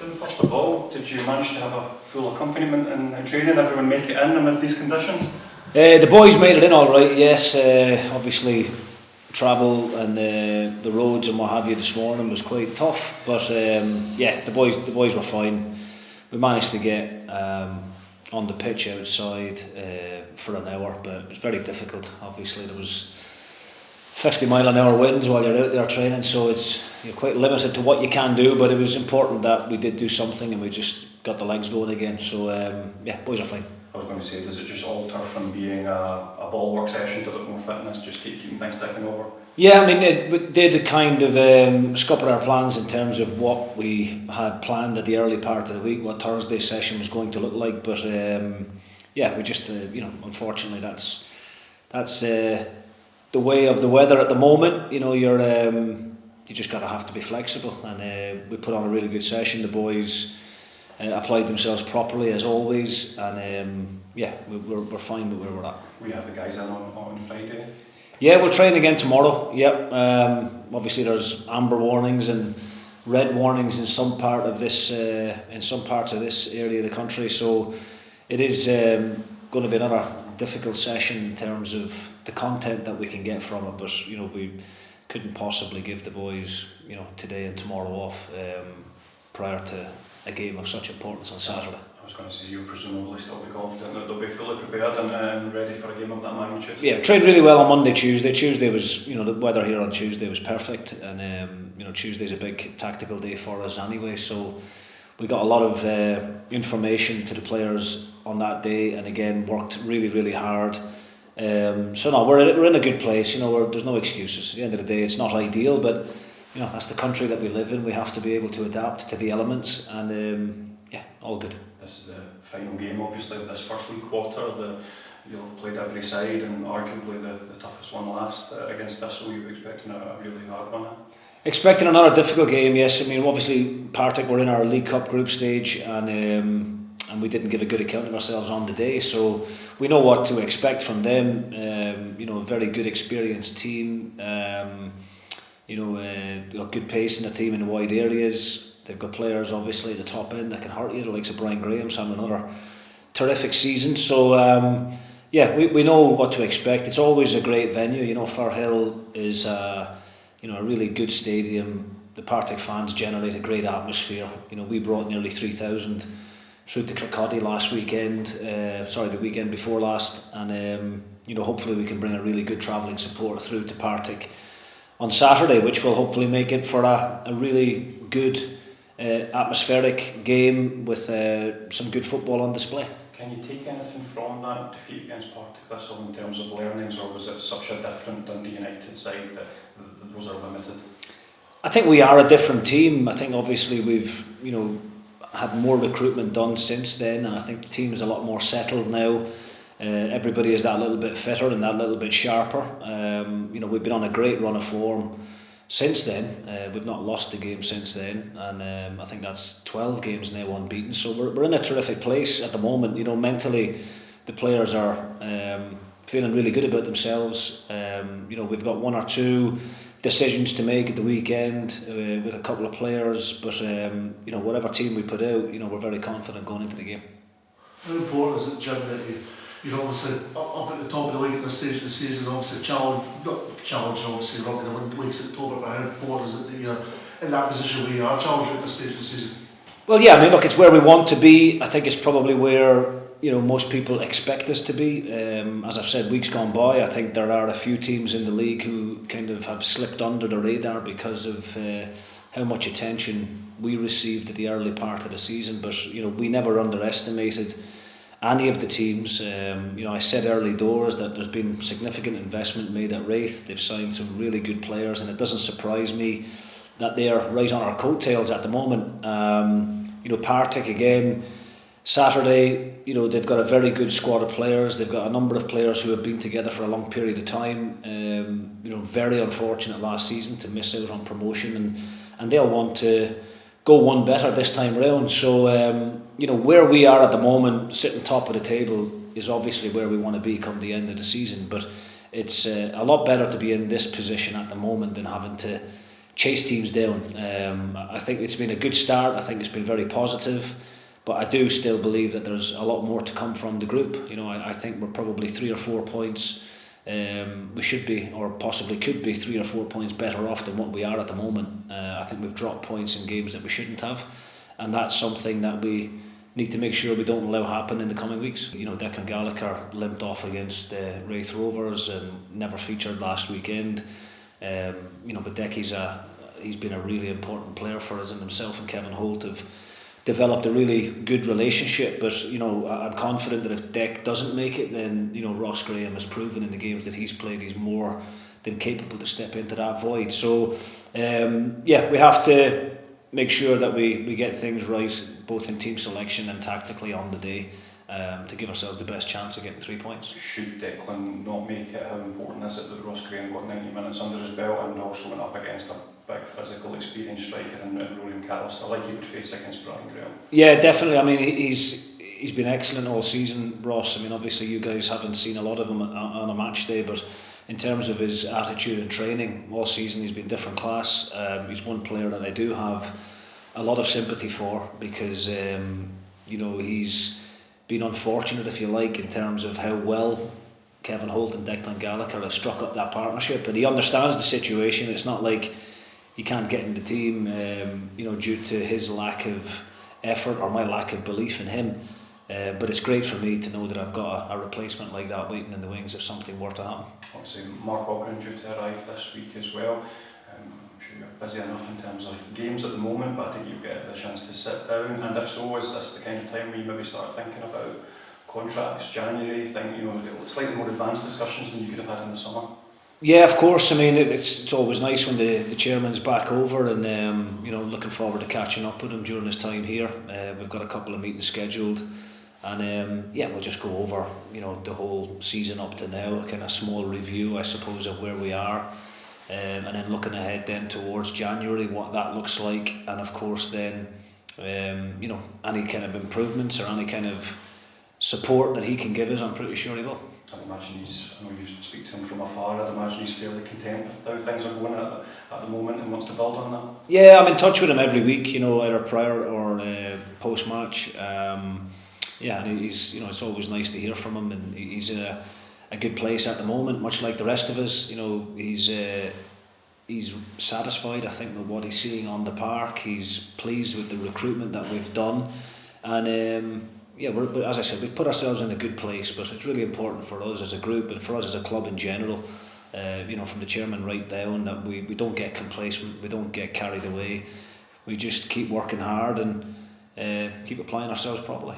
John, first of all, did you manage to have a full accompaniment in training? Everyone make it in amid these conditions? The boys made it in all right, yes. Obviously, travel and the roads and what have you this morning was quite tough, but the boys were fine. We managed to get on the pitch outside for an hour, but it was very difficult. Obviously, there was 50-mile-an-hour winds while you're out there training, so you're quite limited to what you can do, but it was important that we did do something and we just got the legs going again. So boys are fine. I was going to say, does it just alter from being a ball work session to a bit more fitness, just keeping things ticking over? Yeah, I mean, it did kind of scupper our plans in terms of what we had planned at the early part of the week, what Thursday's session was going to look like, but we just, unfortunately that's the way of the weather at the moment. You just gotta have to be flexible, and we put on a really good session. The boys applied themselves properly as always, and we're fine with where we're at. We have the guys in on Friday. Yeah, we'll train again tomorrow. Yep. Obviously, there's amber warnings and red warnings in some parts of this area of the country. So it is going to be another difficult session in terms of the content that we can get from it. But we couldn't possibly give the boys today and tomorrow off prior to a game of such importance on Saturday. I was going to say, you'll presumably still be confident that they'll be fully prepared and ready for a game of that magnitude. Yeah, trained really well on Monday, Tuesday. Tuesday was, the weather here on Tuesday was perfect, and Tuesday's a big tactical day for us anyway. So we got a lot of information to the players on that day, and again worked really, really hard. We're in a good place. There's no excuses. At the end of the day, it's not ideal, but that's the country that we live in. We have to be able to adapt to the elements, and all good. This is the final game, obviously, of this first league quarter. You'll have played every side, and arguably the toughest one last against Thistle. You were expecting a really hard one. Expecting another difficult game, yes. I mean, obviously Partick were in our League Cup group stage, and we didn't give a good account of ourselves on the day, so we know what to expect from them. A very good experienced team. They've got good pace in the team in the wide areas. They've got players obviously at the top end that can hurt you. The likes of Brian Graham's having another terrific season. So we know what to expect. It's always a great venue. Firhill is a really good stadium. The Partick fans generate a great atmosphere. We brought nearly 3,000 through to Kirkcaldy last weekend. The weekend before last, and hopefully we can bring a really good travelling support through to Partick on Saturday, which will hopefully make it for a really good atmospheric game with some good football on display. Can you take anything from that defeat against Partick Thistle in terms of learnings, or was it such a different Dundee United side that those are limited? I think we are a different team. I think obviously we've had more recruitment done since then, and I think the team is a lot more settled now. Everybody is that little bit fitter and that little bit sharper. We've been on a great run of form since then. We've not lost a game since then, and I think that's 12 games now unbeaten. So we're in a terrific place at the moment. Mentally, the players are feeling really good about themselves. We've got one or two decisions to make at the weekend with a couple of players, but whatever team we put out, we're very confident going into the game. How important is it, Jim, that you're obviously up at the top of the league at this stage of the season, obviously challenging obviously rugby to win the leagues at October, but how important is it that you're in that position where you are challenging at this stage of the season? Well, yeah, I mean, look, it's where we want to be. I think it's probably where most people expect us to be. As I've said, weeks gone by, I think there are a few teams in the league who kind of have slipped under the radar because of how much attention we received at the early part of the season. But we never underestimated any of the teams. I said early doors that there's been significant investment made at Wraith. They've signed some really good players, and it doesn't surprise me that they are right on our coattails at the moment. Partick again, Saturday, they've got a very good squad of players. They've got a number of players who have been together for a long period of time. Very unfortunate last season to miss out on promotion, and they'll want to go one better this time round. So where we are at the moment, sitting top of the table, is obviously where we want to be come the end of the season. But it's a lot better to be in this position at the moment than having to chase teams down. I think it's been a good start. I think it's been very positive, but I do still believe that there's a lot more to come from the group. You know, I think we're probably 3 or 4 points. We should be, or possibly could be, 3 or 4 points better off than what we are at the moment. I think we've dropped points in games that we shouldn't have, and that's something that we need to make sure we don't allow happen in the coming weeks. You know, Declan Gallagher limped off against Raith Rovers and never featured last weekend. You know, but he's been a really important player for us, and himself and Kevin Holt have developed a really good relationship. But you know, I'm confident that if Deck doesn't make it, then you know Ross Graham has proven in the games that he's played he's more than capable to step into that void. So we have to make sure that we get things right, both in team selection and tactically on the day, to give ourselves the best chance of getting 3 points. Should Declan not make it, how important is it that Ross Graham got 90 minutes under his belt and also went up against a big physical experienced striker in Rory McAllister, like he would face against Brian Graham? Yeah, definitely. I mean, he's been excellent all season, Ross. I mean, obviously you guys haven't seen a lot of him on a match day, but in terms of his attitude and training all season, he's been different class. He's one player that I do have a lot of sympathy for, because you know, he's been unfortunate, if you like, in terms of how well Kevin Holt and Declan Gallagher have struck up that partnership, and he understands the situation. It's not like he can't get in the team, you know, due to his lack of effort or my lack of belief in him. But it's great for me to know that I've got a replacement like that waiting in the wings if something were to happen. Obviously, Mark Ogren due to arrive this week as well. I'm sure you're busy enough in terms of games at the moment, but I think you'll get the chance to sit down. And if so, is this the kind of time where you maybe start thinking about contracts, January, you know, slightly more advanced discussions than you could have had in the summer? Yeah, of course. I mean, it's always nice when the chairman's back over, and you know, looking forward to catching up with him during his time here. We've got a couple of meetings scheduled, and we'll just go over, you know, the whole season up to now, a kind of small review, I suppose, of where we are, and then looking ahead then towards January, what that looks like, and of course then, you know, any kind of improvements or any kind of support that he can give us, I'm pretty sure he will. I'd imagine I know you speak to him from afar, I'd imagine he's fairly content with how things are going at the moment and wants to build on that. Yeah, I'm in touch with him every week, you know, either prior or post-match. And he's, you know, it's always nice to hear from him, and he's in a good place at the moment, much like the rest of us. You know, he's satisfied, I think, with what he's seeing on the park. He's pleased with the recruitment that we've done, and but as I said, we've put ourselves in a good place, but it's really important for us as a group and for us as a club in general, you know, from the chairman right down, that we don't get complacent, we don't get carried away, we just keep working hard and keep applying ourselves properly.